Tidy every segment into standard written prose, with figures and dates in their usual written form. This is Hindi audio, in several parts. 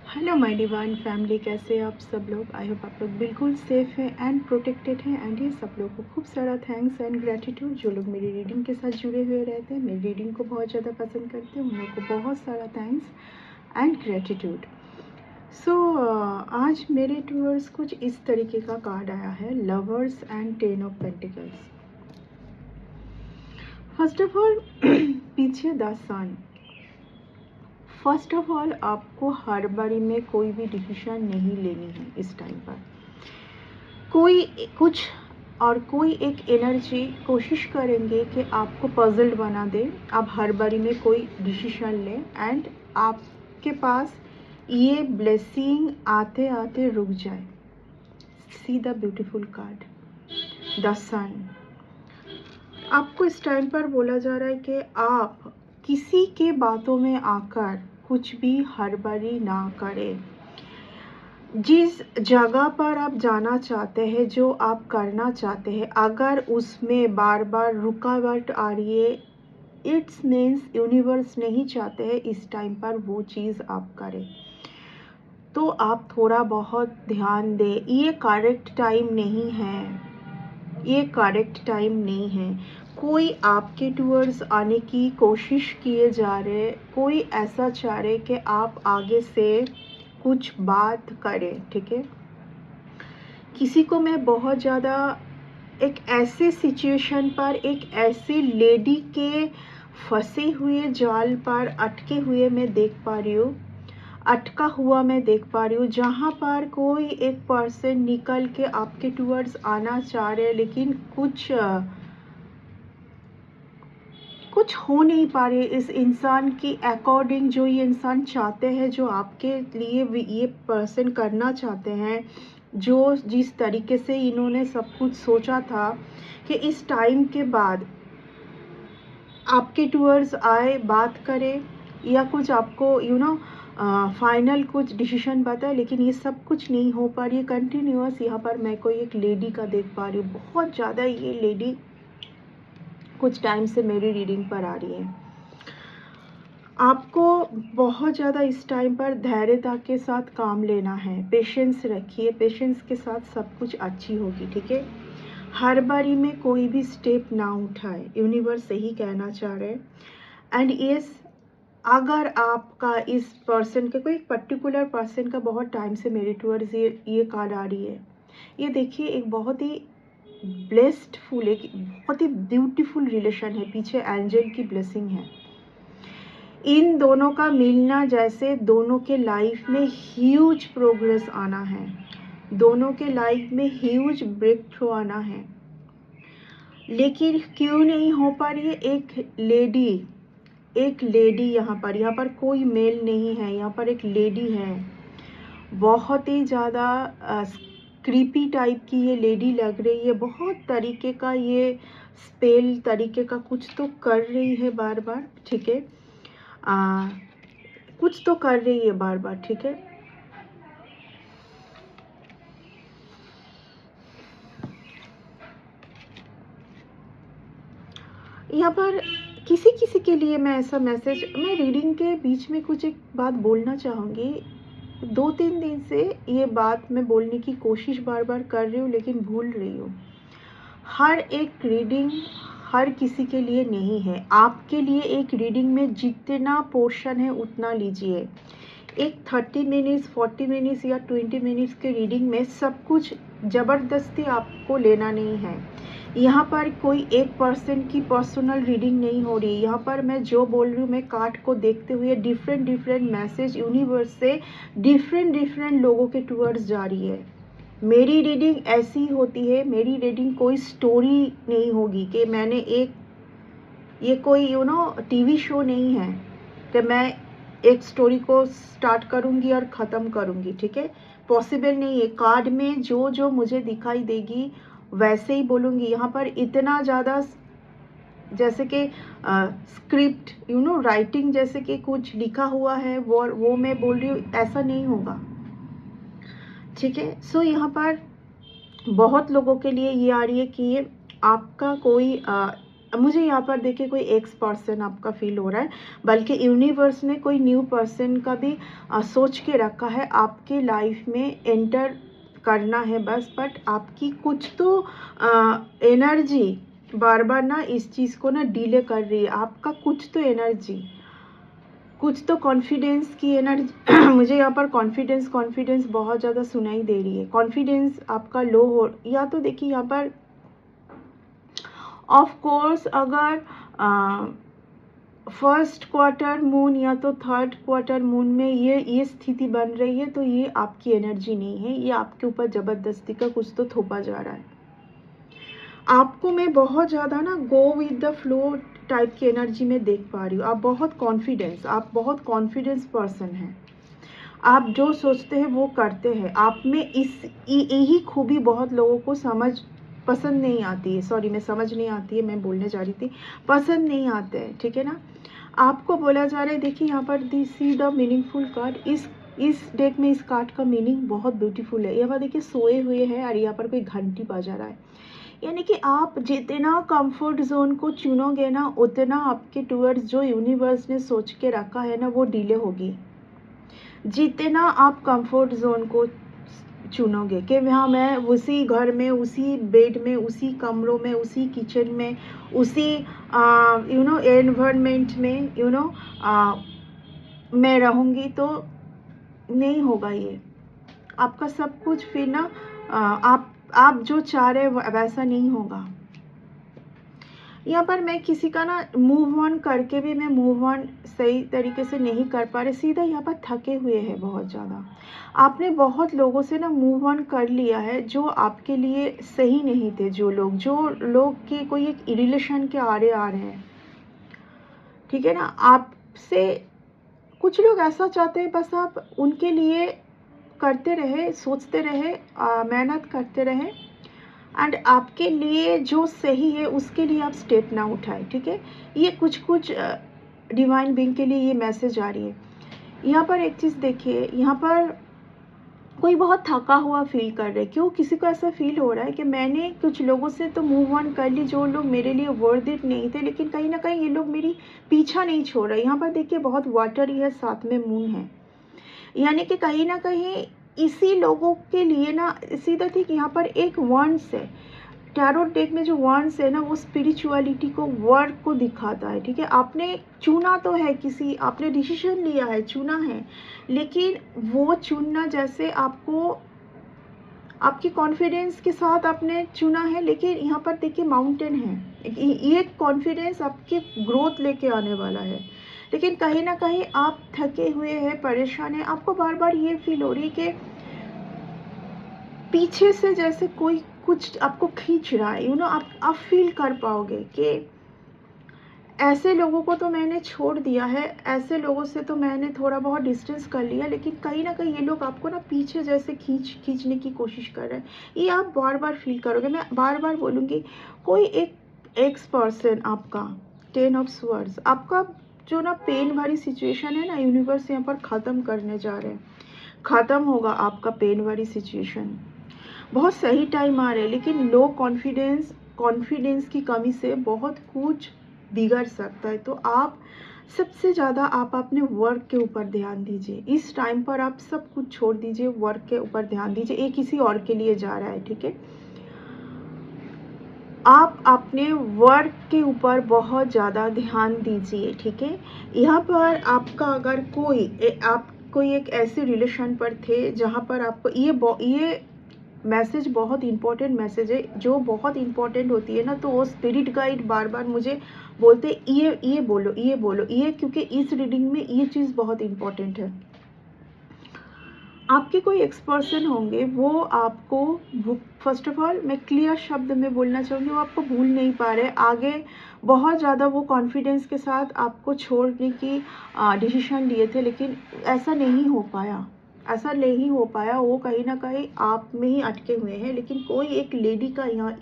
हेलो माय डिवाइन फैमिली, कैसे हैं आप सब लोग। आई होप आप लोग बिल्कुल सेफ हैं एंड प्रोटेक्टेड हैं। एंड ये सब लोग को खूब सारा थैंक्स एंड ग्रेटिट्यूड जो लोग मेरी रीडिंग के साथ जुड़े हुए रहते हैं, मेरी रीडिंग को बहुत ज़्यादा पसंद करते हैं, उन लोग को बहुत सारा थैंक्स एंड ग्रेटिट्यूड। सो आज मेरे टूवर्ड्स कुछ इस तरीके का कार्ड आया है, lovers and 10 of pentacles. First of all पीछे the sun. First of all आपको हर बारी में कोई भी डिसीजन नहीं लेनी है इस टाइम पर। कोई कुछ और कोई एक एनर्जी कोशिश करेंगे कि आपको पजल्ड बना दे, आप हर बारी में कोई डिसीजन लें एंड आपके पास ये ब्लेसिंग आते आते रुक जाए। See the beautiful card, the sun. आपको इस टाइम पर बोला जा रहा है कि आप किसी के बातों में आकर कुछ भी हड़बड़ी ना करें। जिस जगह पर आप जाना चाहते हैं, जो आप करना चाहते हैं, अगर उसमें बार बार रुकावट आ रही है, इट्स मीन्स यूनिवर्स नहीं चाहते हैं इस टाइम पर वो चीज़ आप करें। तो आप थोड़ा बहुत ध्यान दें। ये करेक्ट टाइम नहीं है, ये करेक्ट टाइम नहीं है। कोई आपके टूवर्ड्स आने की कोशिश किए जा रहे, कोई ऐसा चाह रहे कि आप आगे से कुछ बात करें, ठीक है। किसी को मैं बहुत ज़्यादा एक ऐसे सिचुएशन पर, एक ऐसी लेडी के फंसे हुए जाल पर अटके हुए मैं देख पा रही हूँ, अटका हुआ मैं देख पा रही हूँ, जहाँ पर कोई एक पर्सन निकल के आपके टूवर्ड्स आना चाह रहे हैं, लेकिन कुछ हो नहीं पा रही इस इंसान की अकॉर्डिंग। जो ये इंसान चाहते हैं, जो आपके लिए ये पर्सन करना चाहते हैं, जो जिस तरीके से इन्होंने सब कुछ सोचा था कि इस टाइम के बाद आपके टूवर्ड्स आए, बात करें या कुछ आपको फाइनल कुछ डिसीजन बताए, लेकिन ये सब कुछ नहीं हो पा रही है। कंटिन्यूअस यहाँ पर मैं कोई एक लेडी का देख पा रही हूँ, बहुत ज़्यादा ये लेडी कुछ टाइम से मेरी रीडिंग पर आ रही है। आपको बहुत ज़्यादा इस टाइम पर धैर्यता के साथ काम लेना है, पेशेंस रखिए, पेशेंस के साथ सब कुछ अच्छी होगी, ठीक है। हर बारी में कोई भी स्टेप ना उठाए, यूनिवर्स यही कहना चाह रहे हैं। एंड यस, अगर आपका इस पर्सन के, कोई पर्टिकुलर पर्सन का बहुत टाइम से मेरे टूवर्ड्स ये कार्ड आ रही है, ये देखिए एक बहुत ही ब्लेस्ड फुल, एक बहुत ही ब्यूटीफुल रिलेशन है, पीछे एंजल की ब्लेसिंग है। इन दोनों का मिलना, जैसे दोनों के लाइफ में ह्यूज प्रोग्रेस आना है, दोनों के लाइफ में ह्यूज ब्रेक थ्रू आना है, लेकिन क्यों नहीं हो पा रही है। एक लेडी यहाँ पर कोई मेल नहीं है, यहाँ पर एक लेडी है, बहुत ही ज़्यादा क्रीपी टाइप की ये लेडी लग रही है, बहुत तरीके का ये स्पेल तरीके का कुछ तो कर रही है बार बार, ठीक है। कुछ तो कर रही है बार बार, ठीक है। यहाँ पर किसी किसी के लिए मैं ऐसा मैसेज, मैं रीडिंग के बीच में कुछ एक बात बोलना चाहूँगी। 2-3 दिन से ये बात मैं बोलने की कोशिश बार बार कर रही हूँ, लेकिन भूल रही हूँ। हर एक रीडिंग हर किसी के लिए नहीं है। आपके लिए एक रीडिंग में जितना पोर्शन है उतना लीजिए। एक 30 मिनट्स, 40 मिनट्स या 20 मिनट्स के रीडिंग में सब कुछ ज़बरदस्ती आपको लेना नहीं है। यहाँ पर कोई एक पर्सन की पर्सनल रीडिंग नहीं हो रही। यहाँ पर मैं जो बोल रही हूँ, मैं कार्ड को देखते हुए डिफरेंट मैसेज यूनिवर्स से डिफरेंट लोगों के टूवर्ड्स जा रही है। मेरी रीडिंग ऐसी होती है, मेरी रीडिंग कोई स्टोरी नहीं होगी कि मैंने ये कोई टीवी शो नहीं है कि मैं एक स्टोरी को स्टार्ट करूंगी और ख़त्म करूंगी, ठीक है। पॉसिबल नहीं है। कार्ड में जो जो मुझे दिखाई देगी वैसे ही बोलूँगी। यहाँ पर इतना ज़्यादा जैसे कि स्क्रिप्ट राइटिंग जैसे कि कुछ लिखा हुआ है वो मैं बोल रही हूँ, ऐसा नहीं होगा, ठीक है। सो यहाँ पर बहुत लोगों के लिए ये आ रही है कि ये आपका कोई मुझे यहाँ पर देखिए कोई एक्स पर्सन आपका फील हो रहा है, बल्कि यूनिवर्स ने कोई न्यू पर्सन का भी सोच के रखा है आपके लाइफ में एंटर करना है बस। बट आपकी कुछ तो एनर्जी बार बार ना इस चीज़ को ना डिले कर रही है। आपका कुछ तो एनर्जी, कुछ तो कॉन्फिडेंस की एनर्जी मुझे यहाँ पर कॉन्फिडेंस बहुत ज़्यादा सुनाई दे रही है। कॉन्फिडेंस आपका लो हो, या तो देखिए यहाँ पर ऑफ कोर्स अगर फर्स्ट क्वार्टर मून या तो थर्ड क्वार्टर मून में ये स्थिति बन रही है, तो ये आपकी एनर्जी नहीं है, ये आपके ऊपर ज़बरदस्ती का कुछ तो थोपा जा रहा है। आपको मैं बहुत ज़्यादा ना go with the flow type की एनर्जी में देख पा रही हूँ। आप बहुत कॉन्फिडेंस पर्सन हैं। आप जो सोचते हैं वो करते हैं। आप में यही खूबी बहुत लोगों को पसंद नहीं आती है। सॉरी, मैं समझ नहीं आती है, मैं बोलने जा रही थी पसंद नहीं आते हैं, ठीक है ना। आपको बोला जा रहा है, देखिए यहाँ पर सी द मीनिंगफुल कार्ड, इस डेक में इस कार्ड का मीनिंग बहुत ब्यूटीफुल है। यहाँ पर देखिए सोए हुए हैं और यहाँ पर कोई घंटी बजा रहा है, यानी कि आप जितना कंफर्ट जोन को चुनोगे ना, उतना आपके टूवर्ड्स जो यूनिवर्स ने सोच के रखा है ना वो डिले होगी। जितना आप कंफर्ट जोन को चुनोगे कि हाँ मैं उसी घर में, उसी बेड में, उसी कमरों में, उसी किचन में, उसी एनवायरनमेंट में मैं रहूँगी, तो नहीं होगा ये। आपका सब कुछ फिर ना आप जो चाह रहे वैसा नहीं होगा। यहाँ पर मैं किसी का ना मूव ऑन करके भी मैं मूव ऑन सही तरीके से नहीं कर पा रही। सीधा यहाँ पर थके हुए हैं बहुत ज़्यादा। आपने बहुत लोगों से ना मूव ऑन कर लिया है जो आपके लिए सही नहीं थे। जो लोग के कोई एक रिलेशन के आरे आ रहे हैं, ठीक है ना। आपसे कुछ लोग ऐसा चाहते हैं बस आप उनके लिए करते रहे, सोचते रहे, मेहनत करते रहे, एंड आपके लिए जो सही है उसके लिए आप स्टेप ना उठाए, ठीक है। ये कुछ डिवाइन बीइंग के लिए ये मैसेज आ रही है। यहाँ पर एक चीज़ देखिए, यहाँ पर कोई बहुत थका हुआ फील कर रहे हैं। क्यों किसी को ऐसा फील हो रहा है कि मैंने कुछ लोगों से तो मूव ऑन कर ली जो लोग मेरे लिए वर्थ इट नहीं थे, लेकिन कहीं ना कहीं ये लोग मेरी पीछा नहीं छोड़ रहे। यहाँ पर देखिए बहुत वाटरी है, साथ में मून है, यानी कि कहीं ना कहीं इसी लोगों के लिए ना सीधा ठीक यहाँ पर एक वंस है। टैरो डेक में जो वंस है ना वो स्पिरिचुअलिटी को, वर्क को दिखाता है, ठीक है। आपने चुना तो है, आपने डिसीजन लिया है, चुना है, लेकिन वो चुनना जैसे आपको आपकी कॉन्फिडेंस के साथ आपने चुना है, लेकिन यहाँ पर देखिए माउंटेन है। ये कॉन्फिडेंस आपकी ग्रोथ लेके आने वाला है, लेकिन कहीं ना कहीं आप थके हुए हैं, परेशान हैं। आपको बार बार ये फील हो रही है कि पीछे से जैसे कोई कुछ आपको खींच रहा है। आप फील कर पाओगे कि ऐसे लोगों को तो मैंने छोड़ दिया है, ऐसे लोगों से तो मैंने थोड़ा बहुत डिस्टेंस कर लिया, लेकिन कहीं ना कहीं ये लोग आपको ना पीछे जैसे खींचने की कोशिश कर रहे हैं। ये आप बार बार फील करोगे। मैं बार बार बोलूँगी, कोई एक एक्स पर्सन आपका 10 ऑफ स्वर्ड्स, आपका जो ना पेन भरी सिचुएशन है ना, यूनिवर्स यहाँ पर ख़त्म करने जा रहे हैं। ख़त्म होगा आपका पेन भरी सिचुएशन। बहुत सही टाइम आ रहे हैं, लेकिन लो कॉन्फिडेंस की कमी से बहुत कुछ बिगड़ सकता है। तो आप सबसे ज़्यादा आप अपने वर्क के ऊपर ध्यान दीजिए। इस टाइम पर आप सब कुछ छोड़ दीजिए, वर्क के ऊपर ध्यान दीजिए। ये किसी और के लिए जा रहा है, ठीक है। आप अपने वर्क के ऊपर बहुत ज़्यादा ध्यान दीजिए, ठीक है। यहाँ पर आपका अगर आप कोई एक ऐसे रिलेशन पर थे जहाँ पर आपको ये मैसेज बहुत इंपॉर्टेंट मैसेज है। जो बहुत इंपॉर्टेंट होती है ना, तो वो स्पिरिट गाइड बार बार मुझे बोलते ये बोलो, क्योंकि इस रीडिंग में ये चीज़ बहुत इंपॉर्टेंट है। आपके कोई एक्स पर्सन होंगे, वो आपको फर्स्ट ऑफ ऑल मैं क्लियर शब्द में बोलना चाहूँगी, वो आपको भूल नहीं पा रहे। आगे बहुत ज़्यादा वो कॉन्फिडेंस के साथ आपको छोड़ने की डिसीजन लिए थे, लेकिन ऐसा नहीं हो पाया। वो कहीं ना कहीं आप में ही अटके हुए हैं। लेकिन कोई एक लेडी का यहाँ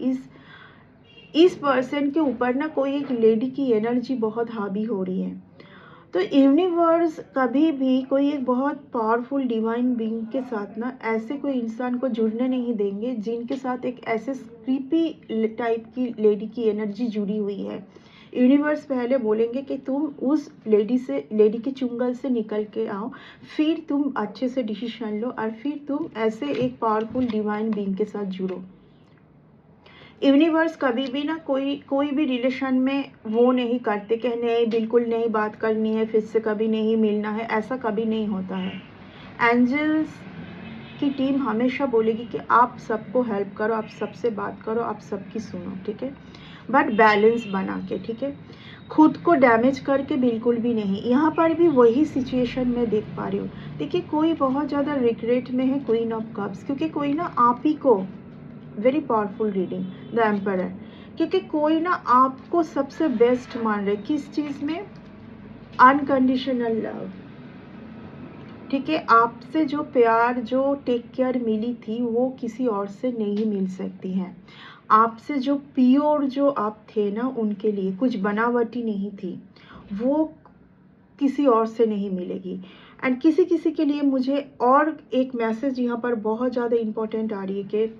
इस पर्सन के ऊपर ना कोई एक लेडी की एनर्जी बहुत हावी हो रही है। तो यूनिवर्स कभी भी कोई एक बहुत पावरफुल डिवाइन बीइंग के साथ ना ऐसे कोई इंसान को जुड़ने नहीं देंगे जिनके साथ एक ऐसे क्रीपी टाइप की लेडी की एनर्जी जुड़ी हुई है। यूनिवर्स पहले बोलेंगे कि तुम उस लेडी के चुंगल से निकल के आओ, फिर तुम अच्छे से डिसीजन लो और फिर तुम ऐसे एक पावरफुल डिवाइन बीइंग के साथ जुड़ो। यूनिवर्स कभी भी ना कोई भी रिलेशन में वो नहीं करते कि नहीं बिल्कुल नहीं बात करनी है, फिर से कभी नहीं मिलना है, ऐसा कभी नहीं होता है। एंजल्स की टीम हमेशा बोलेगी कि आप सबको हेल्प करो, आप सबसे बात करो, आप सबकी सुनो, ठीक है, बट बैलेंस बना के, ठीक है, खुद को डैमेज करके बिल्कुल भी नहीं। यहाँ पर भी वही सिचुएशन मैं देख पा रही हूँ। देखिए कोई बहुत ज़्यादा रिग्रेट में है, क्वीन ऑफ कप्स, क्योंकि कोई ना आप ही को, very powerful reading, the emperor, क्योंकि कोई ना आपको सबसे बेस्ट मान रहे, किस चीज़ में, अनकंडीशनल लव, ठीक है, आपसे जो प्यार जो टेक केयर मिली थी वो किसी और से नहीं मिल सकती है। आपसे जो प्योर जो आप थे ना उनके लिए, कुछ बनावटी नहीं थी, वो किसी और से नहीं मिलेगी। एंड किसी किसी के लिए मुझे और एक मैसेज यहाँ पर बहुत ज़्यादा इम्पोर्टेंट आ रही है कि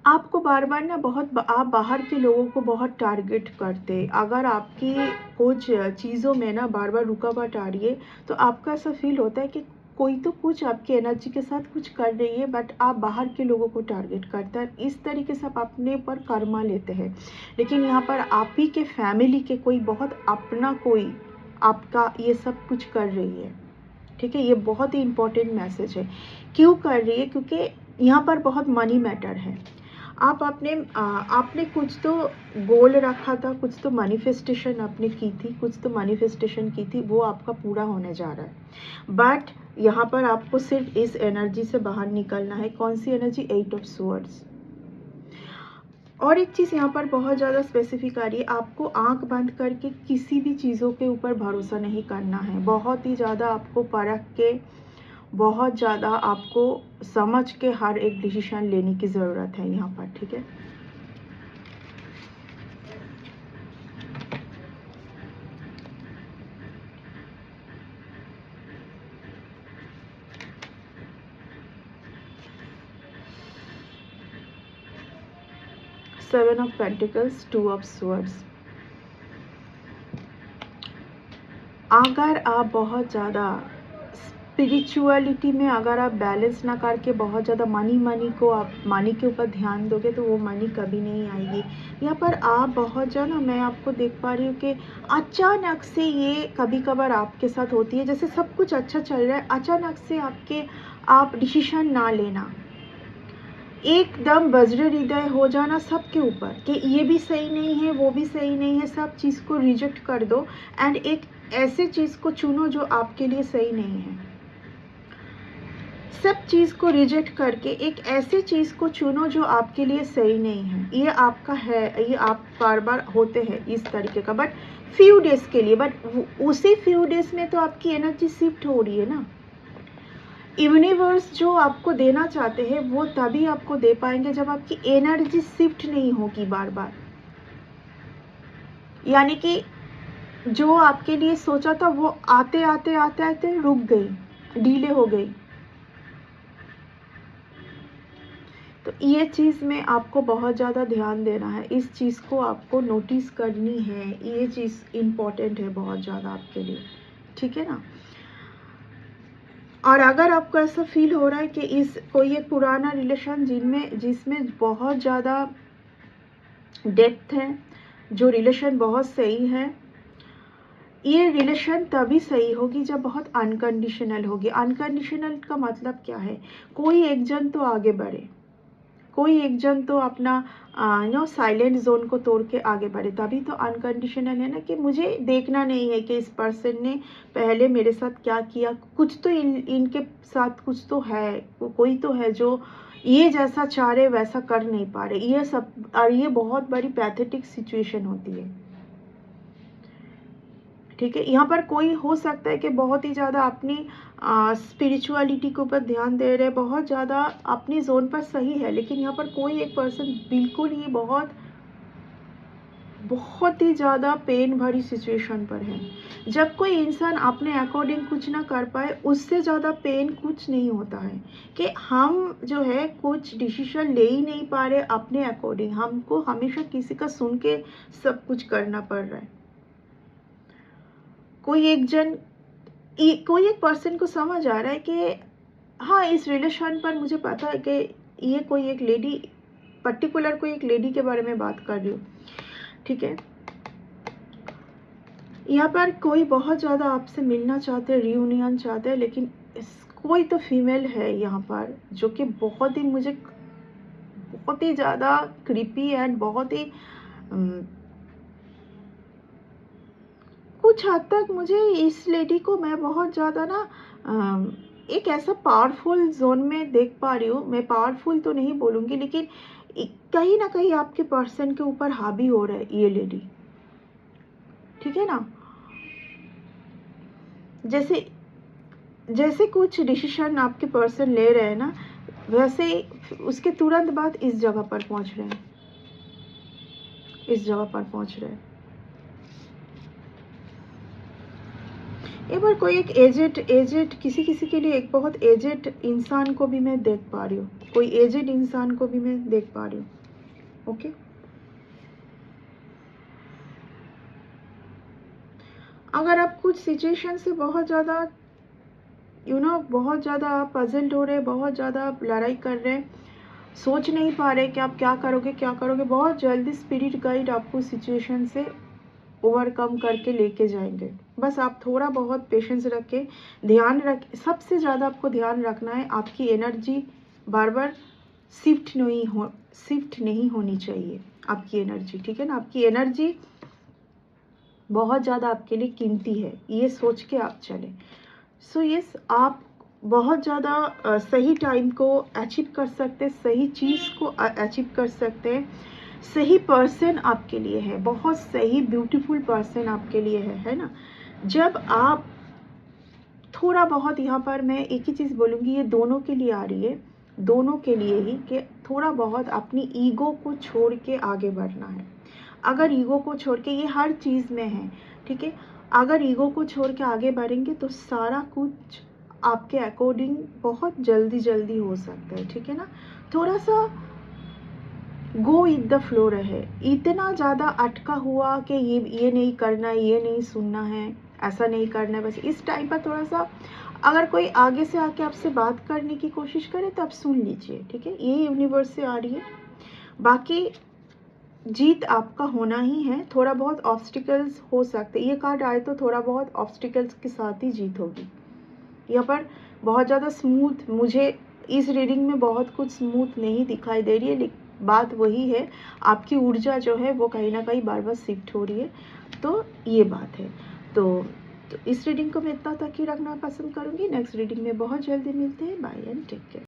आपको बार बार ना आप बाहर के लोगों को बहुत टारगेट करते। अगर आपकी कुछ चीज़ों में ना बार बार रुकावट आ रही है तो आपका ऐसा फील होता है कि कोई तो कुछ आपकी एनर्जी के साथ कुछ कर रही है, बट आप बाहर के लोगों को टारगेट करता है। इस तरीके से आप अपने पर कर्मा लेते हैं। लेकिन यहाँ पर आप ही के फैमिली के कोई बहुत अपना कोई आपका ये सब कुछ कर रही है, ठीक है। ये बहुत ही इम्पोर्टेंट मैसेज है। क्यों कर रही है? क्योंकि यहाँ पर बहुत मनी मैटर है। आपने कुछ तो गोल रखा था, कुछ तो मैनिफेस्टेशन आपने की थी, वो आपका पूरा होने जा रहा है। बट यहाँ पर आपको सिर्फ इस एनर्जी से बाहर निकलना है। कौन सी एनर्जी? 8 of swords. और एक चीज़ यहाँ पर बहुत ज़्यादा स्पेसिफिक आ रही है, आपको आंख बंद करके किसी भी चीज़ों के ऊपर भरोसा नहीं करना है। बहुत ही ज़्यादा आपको परख के, बहुत ज़्यादा आपको समझ के हर एक डिसीजन लेने की ज़रूरत है यहाँ पर, ठीक है। Seven of pentacles, 2 of swords. अगर आप बहुत ज़्यादा स्पिरिचुअलिटी में अगर आप बैलेंस ना करके बहुत ज़्यादा मनी के ऊपर ध्यान दोगे तो वो मनी कभी नहीं आएगी। यहाँ पर आप बहुत ज़्यादा, मैं आपको देख पा रही हूँ कि अचानक से ये कभी कभार आपके साथ होती है, जैसे सब कुछ अच्छा चल रहा है, अचानक से आप डिसीजन ना लेना, एकदम वज्र हृदय हो जाना सबके ऊपर कि ये भी सही नहीं है, वो भी सही नहीं है, सब चीज़ को रिजेक्ट कर दो एंड एक ऐसे चीज़ को चुनो जो आपके लिए सही नहीं है। सब चीज़ को रिजेक्ट करके एक ऐसी चीज़ को चुनो जो आपके लिए सही नहीं है। ये आपका है, ये आप बार बार होते हैं इस तरीके का, बट फ्यू डेज के लिए। बट उसी फ्यू डेज में तो आपकी एनर्जी शिफ्ट हो रही है ना। यूनिवर्स जो आपको देना चाहते हैं वो तभी आपको दे पाएंगे जब आपकी एनर्जी शिफ्ट नहीं होगी बार बार। यानी कि जो आपके लिए सोचा था वो आते आते आते आते रुक गई, डीले हो गई। तो ये चीज़ में आपको बहुत ज़्यादा ध्यान देना है, इस चीज़ को आपको नोटिस करनी है। ये चीज़ इम्पॉर्टेंट है बहुत ज़्यादा आपके लिए, ठीक है ना। और अगर आपको ऐसा फील हो रहा है कि कोई एक पुराना रिलेशन जिसमें बहुत ज़्यादा डेप्थ है, जो रिलेशन बहुत सही है, ये रिलेशन तभी सही होगी जब बहुत अनकंडीशनल होगी। अनकंडीशनल का मतलब क्या है? कोई एक जन तो आगे बढ़े, कोई एक जन तो अपना साइलेंट जोन को तोड़ के आगे बढ़े, तभी तो अनकंडीशनल है ना। कि मुझे देखना नहीं है कि इस पर्सन ने पहले मेरे साथ क्या किया, कुछ तो इनके साथ कुछ तो है, कोई तो है जो ये जैसा चाह रहे वैसा कर नहीं पा रहे। ये सब, और ये बहुत बड़ी पैथेटिक सिचुएशन होती है, ठीक है। यहाँ पर कोई हो सकता है कि बहुत ही ज़्यादा अपनी स्पिरिचुअलिटी के ऊपर ध्यान दे रहे, बहुत ज़्यादा अपनी जोन पर सही है, लेकिन यहाँ पर कोई एक पर्सन बिल्कुल ही बहुत बहुत ही ज़्यादा पेन भरी सिचुएशन पर है। जब कोई इंसान अपने अकॉर्डिंग कुछ ना कर पाए, उससे ज़्यादा पेन कुछ नहीं होता है कि हम जो है कुछ डिसीजन ले ही नहीं पा रहे अपने अकॉर्डिंग, हमको हमेशा किसी का सुन के सब कुछ करना पड़ रहा है। कोई एक पर्सन को समझ आ रहा है कि हाँ, इस रिलेशन पर मुझे पता है कि ये कोई एक लेडी, पर्टिकुलर कोई एक लेडी के बारे में बात कर रही हूँ, ठीक है। यहाँ पर कोई बहुत ज़्यादा आपसे मिलना चाहते हैं, रियूनियन चाहते हैं, लेकिन कोई तो फीमेल है यहाँ पर जो कि बहुत ही ज़्यादा क्रीपी एंड बहुत ही कुछ हद तक मुझे इस लेडी को मैं बहुत ज़्यादा ना एक ऐसा पावरफुल जोन में देख पा रही हूँ। मैं पावरफुल तो नहीं बोलूँगी, लेकिन कहीं ना कहीं आपके पर्सन के ऊपर हावी हो रहा है ये लेडी, ठीक है ना। जैसे कुछ डिसीजन आपके पर्सन ले रहे हैं ना, वैसे उसके तुरंत बाद इस जगह पर पहुंच रहे हैं, एक बार कोई एक एजेड किसी के लिए एक बहुत एजेड इंसान को भी मैं देख पा रही हूँ, कोई एजेड इंसान को भी मैं देख पा रही हूँ। ओके, अगर आप कुछ सिचुएशन से बहुत ज़्यादा बहुत ज़्यादा आप पजल्ड हो रहे, बहुत ज़्यादा लड़ाई कर रहे हैं, सोच नहीं पा रहे कि आप क्या करोगे, बहुत जल्दी स्पिरिट गाइड आपको सिचुएशन से ओवरकम करके लेके जाएंगे। बस आप थोड़ा बहुत पेशेंस रख के सबसे ज़्यादा आपको ध्यान रखना है, आपकी एनर्जी बार बार शिफ्ट नहीं होनी चाहिए आपकी एनर्जी, ठीक है ना। आपकी एनर्जी बहुत ज़्यादा आपके लिए कीमती है, ये सोच के आप चलें। सो यस, आप बहुत ज़्यादा सही टाइम को अचीव कर सकते हैं, सही चीज़ को अचीव कर सकते हैं। सही पर्सन आपके लिए है, बहुत सही ब्यूटीफुल पर्सन आपके लिए है ना। जब आप थोड़ा बहुत, यहाँ पर मैं एक ही चीज़ बोलूँगी, ये दोनों के लिए आ रही है, दोनों के लिए ही, कि थोड़ा बहुत अपनी ईगो को छोड़ के आगे बढ़ना है। अगर ईगो को छोड़ के, ये हर चीज़ में है, ठीक है, अगर ईगो को छोड़ के आगे बढ़ेंगे तो सारा कुछ आपके अकॉर्डिंग बहुत जल्दी हो सकता है, ठीक है ना। थोड़ा सा गो विद द फ्लो रहे, इतना ज़्यादा अटका हुआ कि ये नहीं करना है, ये नहीं सुनना है, ऐसा नहीं करना है, बस इस टाइम पर थोड़ा सा, अगर कोई आगे से आके आपसे बात करने की कोशिश करे तो आप सुन लीजिए, ठीक है। ये यूनिवर्स से आ रही है, बाकी जीत आपका होना ही है। थोड़ा बहुत ऑब्स्टिकल्स हो सकते, ये कार्ड आए तो थोड़ा बहुत ऑब्स्टिकल्स के साथ ही जीत होगी। यहाँ पर बहुत ज़्यादा स्मूथ, मुझे इस रीडिंग में बहुत कुछ स्मूथ नहीं दिखाई दे रही है, लेकिन बात वही है, आपकी ऊर्जा जो है वो कहीं ना कहीं बार बार शिफ्ट हो रही है, तो ये बात है। तो इस रीडिंग को मैं इतना तक ही रखना पसंद करूँगी। नेक्स्ट रीडिंग में बहुत जल्दी मिलते हैं। Bye and take care.